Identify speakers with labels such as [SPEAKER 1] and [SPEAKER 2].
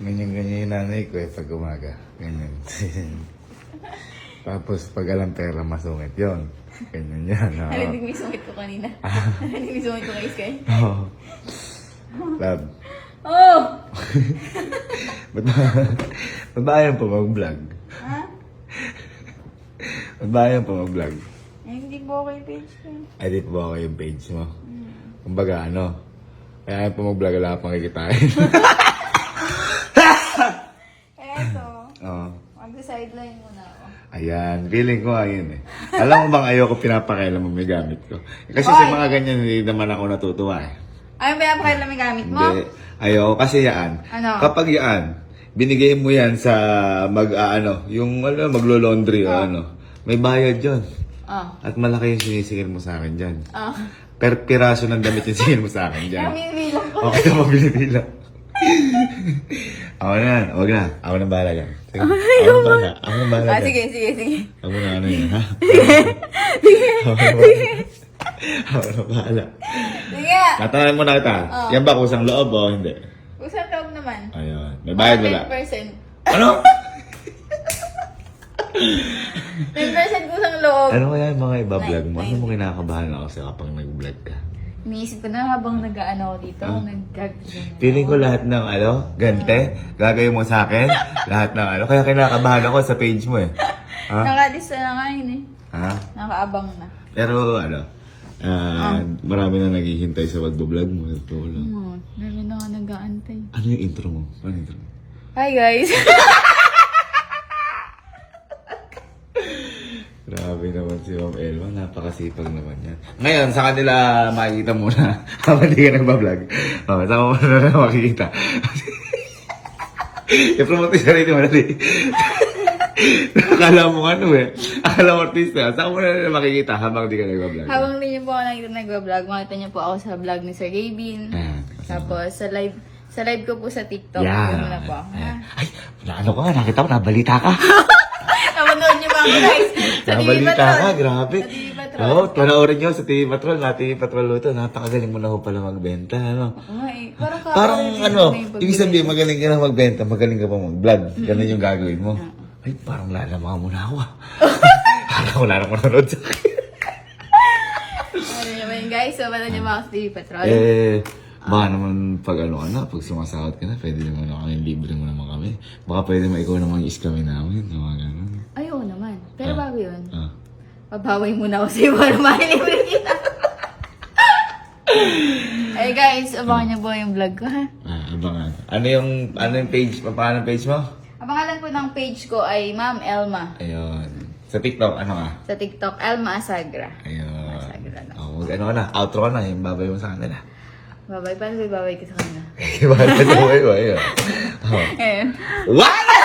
[SPEAKER 1] Ganyan-ganyan yung nanay ko pag umaga. Ganyan. Tapos pag alam pera, masungit yun. Ganyan yan.
[SPEAKER 2] Narinig mo yung sungit ko kanina. Narinig mo yung sungit ko kay Sky.
[SPEAKER 1] Oo. Love.
[SPEAKER 2] Oh!
[SPEAKER 1] Ba't ba ayaw pa mag-vlog?
[SPEAKER 2] Ha?
[SPEAKER 1] Ba't ba ayaw pa mag-vlog?
[SPEAKER 2] Eh, hindi po ako yung page ko.
[SPEAKER 1] Ay, di pa ba ako yung page mo? Kumbaga, ano? Kaya ayaw pa mag-vlog, wala pang kikitain.
[SPEAKER 2] Kaya ito,
[SPEAKER 1] Oo.
[SPEAKER 2] mag-sideline muna ako.
[SPEAKER 1] Ayan, feeling ko ayun eh. Alam mo bang ayoko pinapakailan mo may gamit ko? Kasi sa
[SPEAKER 2] Oy!
[SPEAKER 1] mga ganyan, hindi naman ako natutuwa eh.
[SPEAKER 2] Ano ba yung pakailan may gamit mo?
[SPEAKER 1] Hindi. Ayoko kasi yan.
[SPEAKER 2] Ano?
[SPEAKER 1] Kapag yan, binigay mo yan sa yung maglo-laundry o ano, may bayad yun.
[SPEAKER 2] Oh.
[SPEAKER 1] At malaki yung sinisingil mo sa akin dyan.
[SPEAKER 2] Oh.
[SPEAKER 1] Per piraso ng damit yung singil mo sa akin dyan.
[SPEAKER 2] Kaya binibilang ko.
[SPEAKER 1] Okay na mabilibilang. Ako na yan. Huwag na. Ako na bahala yan. Sige. Ako na bahala. Ako na bahala dyan.
[SPEAKER 2] Sige.
[SPEAKER 1] Ako na ano yun, ha? Ako na bahala.
[SPEAKER 2] Sige.
[SPEAKER 1] Tatangan mo na kita. Yan ba kusang loob o hindi?
[SPEAKER 2] Usap loob naman.
[SPEAKER 1] Ayun. May bayad wala.
[SPEAKER 2] 10%.
[SPEAKER 1] Ano?
[SPEAKER 2] 10% kusang loob.
[SPEAKER 1] Ano kaya yung mga iba-vlog mo? Ano
[SPEAKER 2] Nine.
[SPEAKER 1] mo kinakabahan ako sa kapag nag-vlog ka?
[SPEAKER 2] Iniisip ko na habang nag-ano ako dito,
[SPEAKER 1] Feeling ko lahat ng gante, gagawin mo sa akin. Lahat ng kaya kinakabahan ako sa page mo eh. Ha?
[SPEAKER 2] Nakalista na nga yun eh.
[SPEAKER 1] Ha?
[SPEAKER 2] Nakaabang na.
[SPEAKER 1] Pero marami na naghihintay sa pag-vlog mo. Ito lang.
[SPEAKER 2] Meron na nga nag-aantay.
[SPEAKER 1] Ano yung intro mo? Ano yung intro mo?
[SPEAKER 2] Hi guys!
[SPEAKER 1] Grabe naman si Ma'am Elma. Napakasipag naman yan. Ngayon, sa kanila makikita muna habang di ka nagbablog. Okay, saan mo muna na makikita? I-promote yung sarili mo natin. Akala mo Akala mo artista. Saan mo na makikita habang di ka nagbablog?
[SPEAKER 2] Habang hindi niyo po ako nakikita nag-vlog, makita niyo po ako sa vlog ni Sir Gavin. Tapos sa live ko po sa TikTok. Yun na po.
[SPEAKER 1] Ay, ano ka nga? Nakita ko, nabalita ka.
[SPEAKER 2] Napanood niyo ba ako guys? Sa TV
[SPEAKER 1] Nabalita ka,
[SPEAKER 2] Patrol.
[SPEAKER 1] grabe.
[SPEAKER 2] Sa TV Patrol.
[SPEAKER 1] Oo, panoorin nyo sa TV Patrol. TV Patrol ito. Napakagaling mo na ho pala magbenta. Ano?
[SPEAKER 2] Oo nga eh. Parang
[SPEAKER 1] Parang
[SPEAKER 2] na yung
[SPEAKER 1] ibig sabihin, magaling ka na magbenta, magaling ka pa mag-vlog. Ganun yung gagawin mo. Ay, parang lalamangan mo na ako ah. Parang wala na manonood sa akin.
[SPEAKER 2] Ano naman guys? So, panood niyo ba ako sa TV Patrol?
[SPEAKER 1] Baka naman pag pag sumasahod ka na, pwede naman kami, libre mo naman kami. Baka pwede naman ikaw naman is kami namin. Mga ganun.
[SPEAKER 2] Ay, oo naman. Pero bago yun,
[SPEAKER 1] Ah.
[SPEAKER 2] babaway muna ako sa iyo para mahilibre kita. Ay guys, abangan niyo po yung vlog ko ha.
[SPEAKER 1] Abangan. Ano yung page? Paano page mo?
[SPEAKER 2] Ang pangalan po ng page ko ay Ma'am Elma.
[SPEAKER 1] Ayun. Sa TikTok, ano ka?
[SPEAKER 2] Sa TikTok, Elma Asagra.
[SPEAKER 1] Ayun.
[SPEAKER 2] Asagra na.
[SPEAKER 1] Oh, ano ka na? Outro ka na. Yung babay mo sa kanila.
[SPEAKER 2] Babay, paano babay ko sa kanila?
[SPEAKER 1] Bakit ka na? Ayun.
[SPEAKER 2] Ayun.
[SPEAKER 1] Wala!